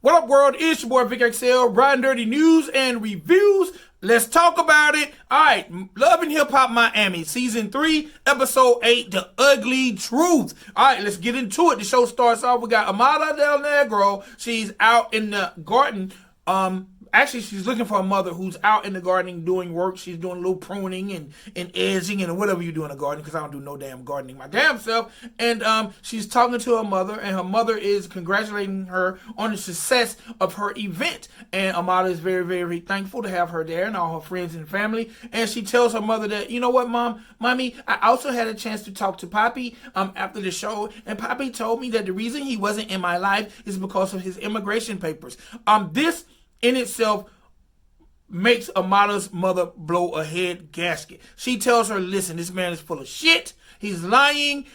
What up, world? It's your boy Vic XL, riding dirty news and reviews. Let's talk about it. All right, Love and Hip Hop Miami, Season 3, Episode 8, The Ugly Truth. All right, let's get into it. The show starts off. We got Amada Del Negro. She's out in the garden. Actually, she's looking for a mother who's out in the garden doing work. She's doing a little pruning and edging and whatever you do in the garden, because I don't do no damn gardening my damn self. And she's talking to her mother, and her mother is congratulating her on the success of her event. And Amada is very, very thankful to have her there and all her friends and family. And she tells her mother that, you know what, Mommy, I also had a chance to talk to Papi after the show, and Papi told me that the reason he wasn't in my life is because of his immigration papers. This in itself makes Amada's mother blow a head gasket. She tells her, listen, this man is full of shit. He's lying.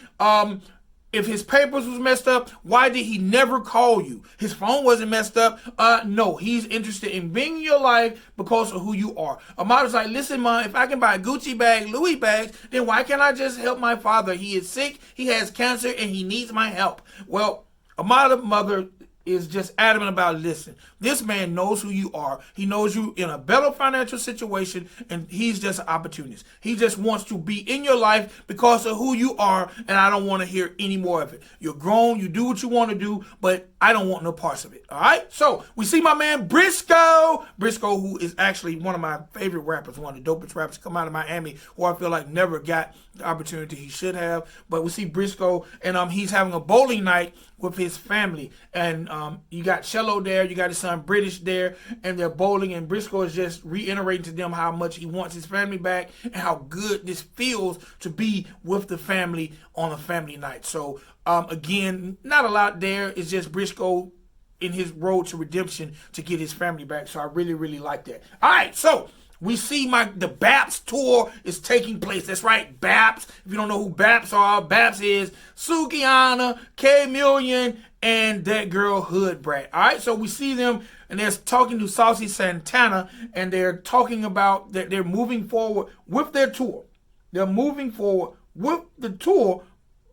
If his papers was messed up, why did he never call you? His phone wasn't messed up. No, he's interested in being in your life because of who you are. Amada's like, listen, Mom, if I can buy a Gucci bag, Louis bags, then why can't I just help my father? He is sick, he has cancer, and he needs my help. Well, Amada's mother is just adamant about, listen, this man knows who you are. He knows you in a better financial situation, and he's just an opportunist. He just wants to be in your life because of who you are, and I don't want to hear any more of it. You're grown, you do what you want to do, but I don't want no parts of it. All right? So we see my man Briscoe, who is actually one of my favorite rappers, one of the dopest rappers come out of Miami, who I feel like never got the opportunity he should have. But we see Briscoe, and he's having a bowling night with his family, and you got Cello there, you got his son British there, and they're bowling, and Briscoe is just reiterating to them how much he wants his family back and how good this feels to be with the family on a family night. So again, not a lot there. It's just Briscoe in his road to redemption to get his family back. So I really, really like that. All right, so we see the BAPS tour is taking place. That's right, BAPS. If you don't know who BAPS are, BAPS is Sukianna, K Million, and that girl Hood Brat. All right, so we see them, and they're talking to Saucy Santana, and they're talking about that they're moving forward with their tour. They're moving forward with the tour,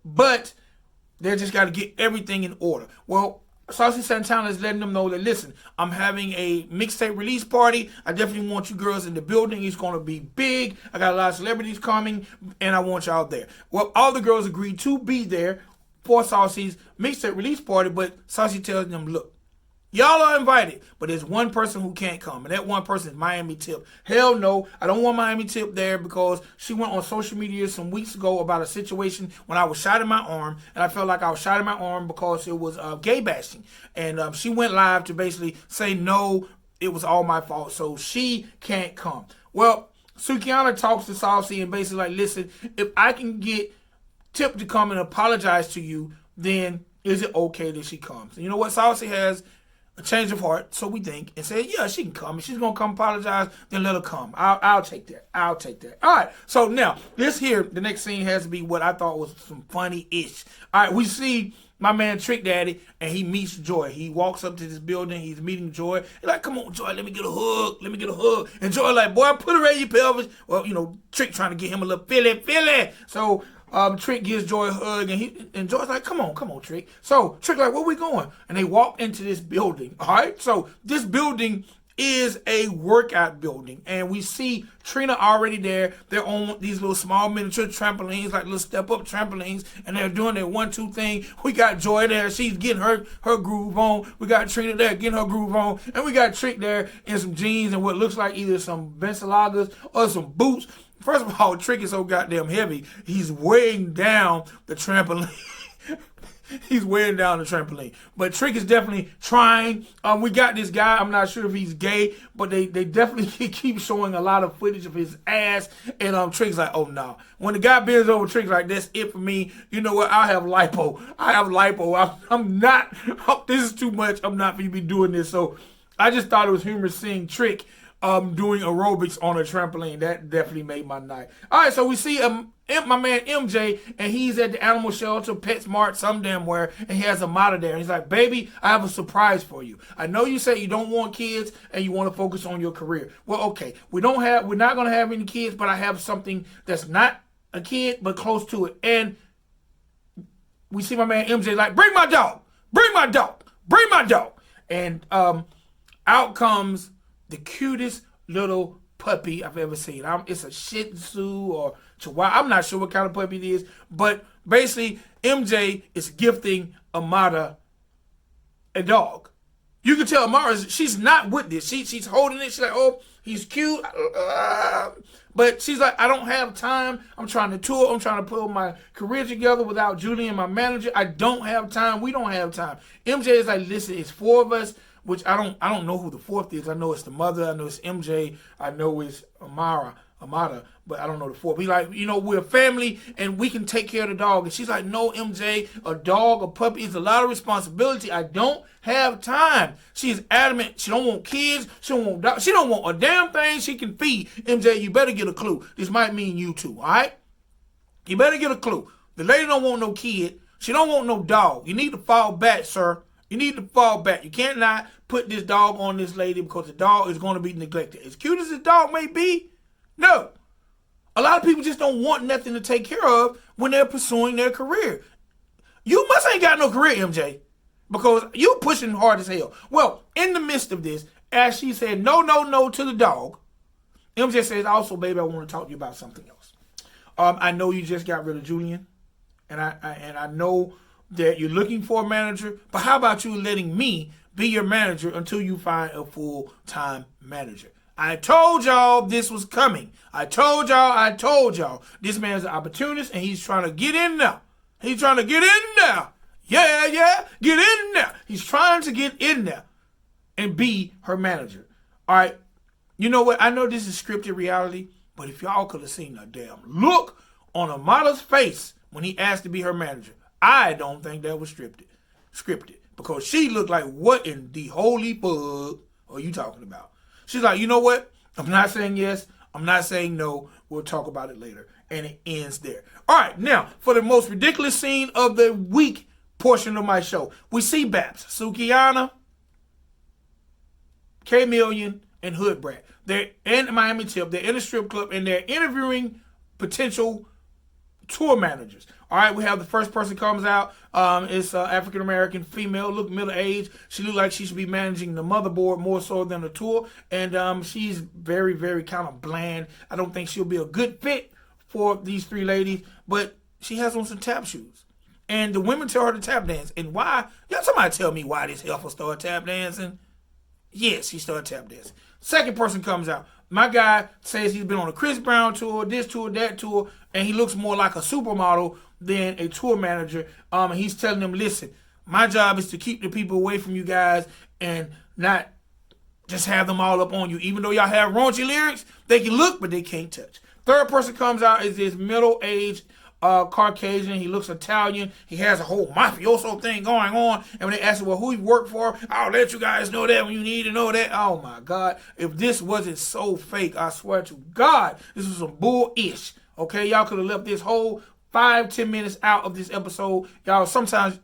but they just got to get everything in order. Well, Saucy Santana is letting them know that, listen, I'm having a mixtape release party. I definitely want you girls in the building. It's going to be big. I got a lot of celebrities coming, and I want y'all there. Well, all the girls agreed to be there for Saucy's mixtape release party, but Saucy tells them, look, y'all are invited, but there's one person who can't come, and that one person is Miami Tip. Hell no, I don't want Miami Tip there because she went on social media some weeks ago about a situation when I was shot in my arm, and I felt like I was shot in my arm because it was gay bashing. And she went live to basically say, no, it was all my fault, so she can't come. Well, Sukianna talks to Saucy and basically like, listen, if I can get Tip to come and apologize to you, then is it okay that she comes? And you know what? Saucy has a change of heart, so we think, and say, yeah, she can come. If she's going to come apologize, then let her come. I'll take that. I'll take that. All right, so now, this here, the next scene has to be what I thought was some funny-ish. All right, we see my man Trick Daddy, and he meets Joy. He walks up to this building. He's meeting Joy. He's like, come on, Joy, let me get a hug. Let me get a hug. And Joy like, boy, put her in your pelvis. Well, you know, Trick trying to get him a little filly. So Trick gives Joy a hug, and Joy's like, come on, Trick. So Trick like, where we going? And they walk into this building, all right? So this building is a workout building, and we see Trina already there. They're on these little small miniature trampolines, like little step-up trampolines, and they're doing their 1-2 thing. We got Joy there. She's getting her groove on. We got Trina there getting her groove on, and we got Trick there in some jeans and what looks like either some Balenciagas or some boots. First of all, Trick is so goddamn heavy. He's weighing down the trampoline. He's weighing down the trampoline. But Trick is definitely trying. We got this guy. I'm not sure if he's gay, but they definitely keep showing a lot of footage of his ass. And Trick's like, oh, no. When the guy bends over, Trick's like, that's it for me. You know what? I have lipo. I'm not. This is too much. I'm not going to be doing this. So I just thought it was humorous seeing Trick doing aerobics on a trampoline. That definitely made my night. All right, so we see my man MJ, and he's at the animal shelter, PetSmart, some damn where, and he has Amada there. And he's like, baby, I have a surprise for you. I know you say you don't want kids and you want to focus on your career. Well, okay, we're not going to have any kids, but I have something that's not a kid, but close to it. And we see my man MJ like, bring my dog. And out comes the cutest little puppy I've ever seen. It's a Shih Tzu or Chihuahua. I'm not sure what kind of puppy it is, but basically MJ is gifting Amada a dog. You can tell Amara, she's not with this. She's holding it. She's like, oh, he's cute. But she's like, I don't have time. I'm trying to tour. I'm trying to put my career together without Julian, my manager. I don't have time. We don't have time. MJ is like, listen, it's 4 of us, which I don't know who the 4th is. I know it's the mother. I know it's MJ. I know it's Amada, but I don't know the 4th. We like, we're a family and we can take care of the dog. And she's like, no, MJ, a dog, a puppy is a lot of responsibility. I don't have time. She's adamant. She don't want kids. She don't want dogs. She don't want a damn thing she can feed. MJ, you better get a clue. This might mean you too, all right? You better get a clue. The lady don't want no kid. She don't want no dog. You need to fall back, sir. You need to fall back. You can't not put this dog on this lady because the dog is going to be neglected. As cute as the dog may be, no. A lot of people just don't want nothing to take care of when they're pursuing their career. You must ain't got no career, MJ, because you pushing hard as hell. Well, in the midst of this, as she said no to the dog, MJ says, also, baby, I want to talk to you about something else. I know you just got rid of Julian, and I know that you're looking for a manager, but how about you letting me be your manager until you find a full-time manager? I told y'all this was coming. I told y'all. This man's an opportunist, and he's trying to get in there. Yeah, get in there. He's trying to get in there and be her manager. All right, you know what? I know this is scripted reality, but if y'all could have seen the damn look on Amada's face when he asked to be her manager, I don't think that was scripted, because she looked like, what in the holy fuck are you talking about? She's like, you know what? I'm not saying yes. I'm not saying no. We'll talk about it later. And it ends there. All right, now, for the most ridiculous scene of the week portion of my show, we see Babs, Sukiana, K-Million, and Hood Brat. They're in Miami Tip. They're in a strip club, and they're interviewing potential tour managers. All right, we have the first person comes out. It's African-American female, look middle-aged. She looked like she should be managing the motherboard more so than the tour. And she's very, very kind of bland. I don't think she'll be a good fit for these 3 ladies, but she has on some tap shoes. And the women tell her to tap dance. And why? Y'all, somebody tell me why this heifer started tap dancing. Yes, she started tap dancing. Second person comes out. My guy says he's been on a Chris Brown tour, this tour, that tour, and he looks more like a supermodel than a tour manager. And he's telling them, listen, my job is to keep the people away from you guys and not just have them all up on you. Even though y'all have raunchy lyrics, they can look, but they can't touch. Third person comes out is this middle-aged Caucasian. He looks Italian. He has a whole mafioso thing going on. And when they ask him, well, who he worked for, I'll let you guys know that when you need to know that. Oh, my God. If this wasn't so fake, I swear to God, this was some bull-ish. Okay, y'all could have left this whole 5-10 minutes out of this episode. Y'all, sometimes,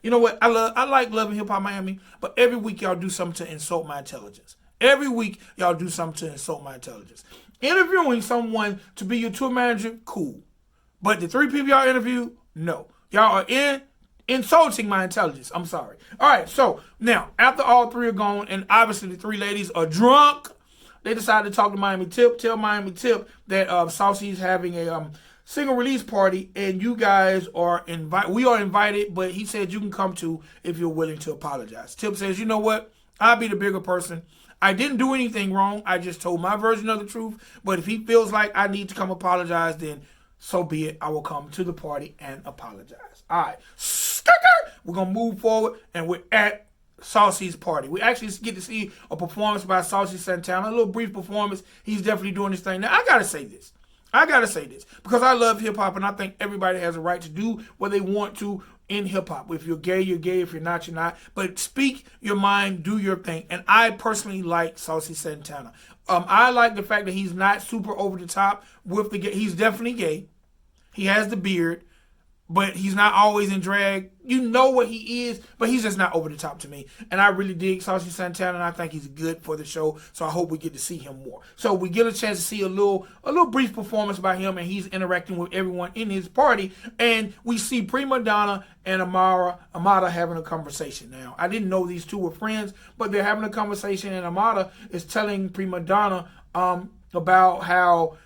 you know what? I like Love and Hip Hop Miami, but every week y'all do something to insult my intelligence. Every week y'all do something to insult my intelligence. Interviewing someone to be your tour manager, cool. But the 3 people y'all interviewed, no. Y'all are insulting my intelligence. I'm sorry. All right, so now, after all 3 are gone, and obviously the 3 ladies are drunk, they decided to talk to Miami Tip, tell Miami Tip that Saucy's having a single release party, and you guys are invited. We are invited, but he said you can come too if you're willing to apologize. Tip says, you know what? I'll be the bigger person. I didn't do anything wrong. I just told my version of the truth. But if he feels like I need to come apologize, then so be it. I will come to the party and apologize. All right. We're going to move forward, and we're at Saucy's party. We actually get to see a performance by Saucy Santana, a little brief performance. He's definitely doing this thing. Now, I got to say this, because I love hip-hop, and I think everybody has a right to do what they want to in hip-hop. If you're gay, you're gay. If you're not, you're not. But speak your mind, do your thing. And I personally like Saucy Santana. I like the fact that he's not super over the top with the gay. He's definitely gay. He has the beard. but he's not always in drag. You know what he is, but he's just not over the top to me. And I really dig Saucy Santana, and I think he's good for the show. So I hope we get to see him more. So we get a chance to see a little brief performance by him, and he's interacting with everyone in his party. And we see Prima Donna and Amada having a conversation. Now, I didn't know these two were friends, but they're having a conversation, and Amada is telling Prima Donna about how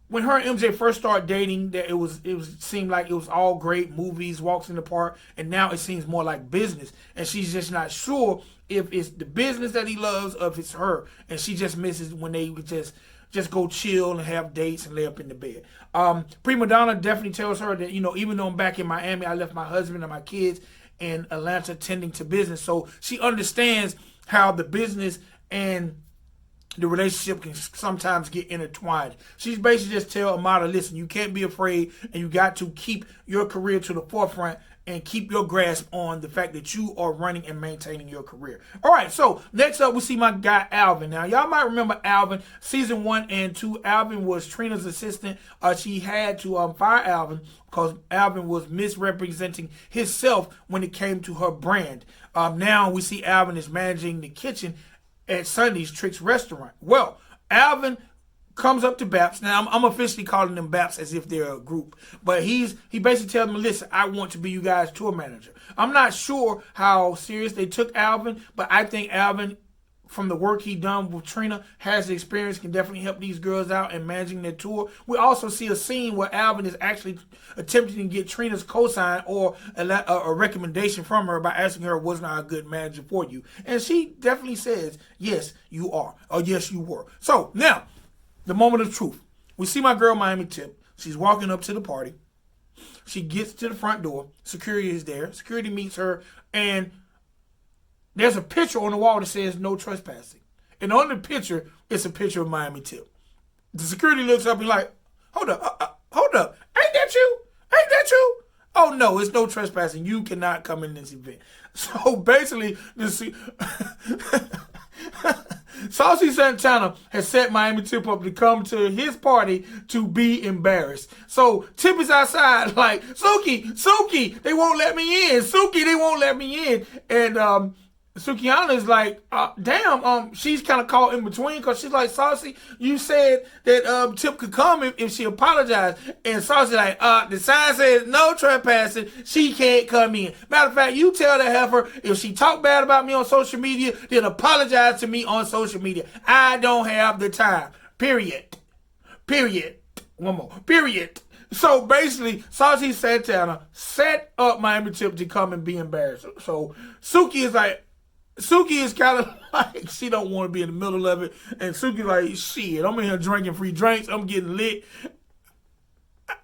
when her and MJ first started dating, that it seemed like it was all great movies, walks in the park, and now it seems more like business. And she's just not sure if it's the business that he loves or if it's her. And she just misses when they would just go chill and have dates and lay up in the bed. Prima Donna definitely tells her that, even though I'm back in Miami, I left my husband and my kids in Atlanta tending to business. So she understands how the business and the relationship can sometimes get intertwined. She's basically just tell Amada, listen, you can't be afraid, and you got to keep your career to the forefront and keep your grasp on the fact that you are running and maintaining your career. All right, so next up we see my guy Alvin. Now, y'all might remember Alvin, season 1 and 2. Alvin was Trina's assistant. She had to fire Alvin because Alvin was misrepresenting himself when it came to her brand. Now we see Alvin is managing the kitchen at Sunday's Tricks restaurant. Well, Alvin comes up to Baps. Now, I'm officially calling them Baps as if they're a group. But he basically tells them, listen, I want to be you guys' tour manager. I'm not sure how serious they took Alvin, but I think Alvin, from the work he done with Trina, has the experience, can definitely help these girls out in managing their tour. We also see a scene where Alvin is actually attempting to get Trina's cosign or a recommendation from her by asking her, wasn't I a good manager for you? And she definitely says, yes, you are, or yes, you were. So now, the moment of truth. We see my girl Miami Tip. She's walking up to the party. She gets to the front door. Security is there. Security meets her, and there's a picture on the wall that says no trespassing. And on the picture, it's a picture of Miami Tip. The security looks up and like, hold up. Ain't that you? Ain't that you? Oh, no, it's no trespassing. You cannot come in this event. So basically, Saucy Santana has set Miami Tip up to come to his party to be embarrassed. So Tip is outside like, Suki, they won't let me in. Suki, they won't let me in. And Sukiana is like, damn, she's kind of caught in between because she's like, Saucy, you said that Tip could come if she apologized. And Saucy like, the sign says no trespassing, she can't come in. Matter of fact, you tell the heifer, if she talk bad about me on social media, then apologize to me on social media. I don't have the time. Period. One more. Period. So basically, Saucy Santana set up Miami Tip to come and be embarrassed. So Suki is kind of like, she don't want to be in the middle of it. And Suki like, shit, I'm in here drinking free drinks. I'm getting lit.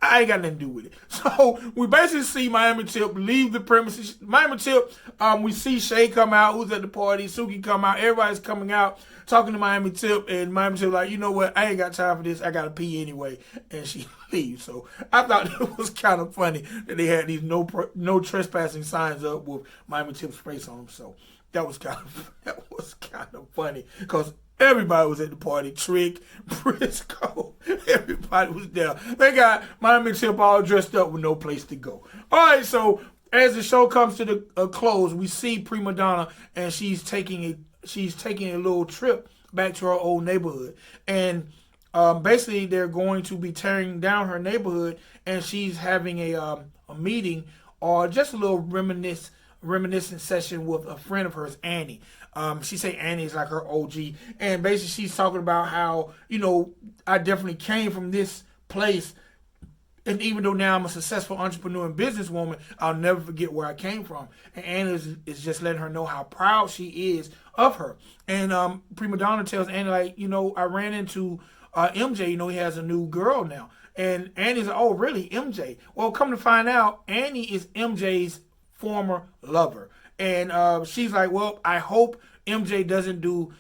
I ain't got nothing to do with it. So we basically see Miami Tip leave the premises. Miami Tip, we see Shay come out, who's at the party. Suki come out. Everybody's coming out, talking to Miami Tip. And Miami Tip like, you know what? I ain't got time for this. I got to pee anyway. And she leaves. So I thought it was kind of funny that they had these no trespassing signs up with Miami Tip's face on them. So that was kind of funny because everybody was at the party. Trick, Briscoe, everybody was there. They got Miami Tip all dressed up with no place to go. All right, so as the show comes to the close, we see Prima Donna, and she's taking a little trip back to her old neighborhood, and basically they're going to be tearing down her neighborhood, and she's having a meeting or just a little reminiscent session with a friend of hers, Annie. She say Annie is like her OG, and basically she's talking about how, I definitely came from this place, and even though now I'm a successful entrepreneur and businesswoman, I'll never forget where I came from. And Annie is just letting her know how proud she is of her. And Prima Donna tells Annie, like, I ran into MJ, he has a new girl now. And Annie's like, oh, really, MJ? Well, come to find out, Annie is MJ's former lover. And she's like, well, I hope MJ doesn't do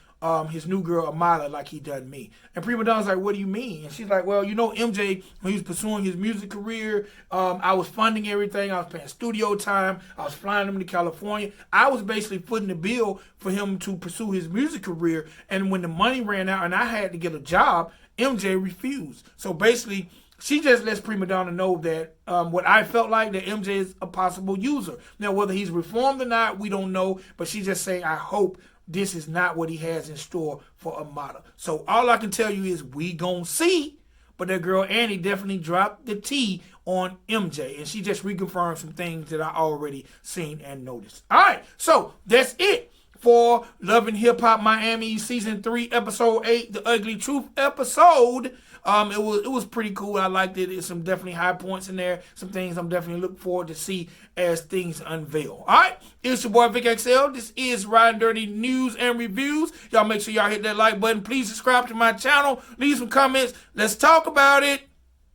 his new girl Amada like he done me. And Prima Donna's like, what do you mean? And she's like, well, MJ, when he was pursuing his music career, I was funding everything. I was paying studio time. I was flying him to California. I was basically footing the bill for him to pursue his music career. And when the money ran out and I had to get a job, MJ refused. So basically, she just lets Prima Donna know that what I felt like, that MJ is a possible user. Now, whether he's reformed or not, we don't know. But she's just saying, I hope this is not what he has in store for Amada. So all I can tell you is we gon' see. But that girl Annie definitely dropped the T on MJ. And she just reconfirmed some things that I already seen and noticed. All right, so that's it for Love and Hip Hop Miami Season 3, Episode 8, The Ugly Truth episode. It was pretty cool. I liked it. There's some definitely high points in there. Some things I'm definitely looking forward to see as things unveil. All right, it's your boy Vic XL. This is Riding Dirty News and Reviews. Y'all make sure y'all hit that like button. Please subscribe to my channel. Leave some comments. Let's talk about it.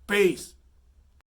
Peace.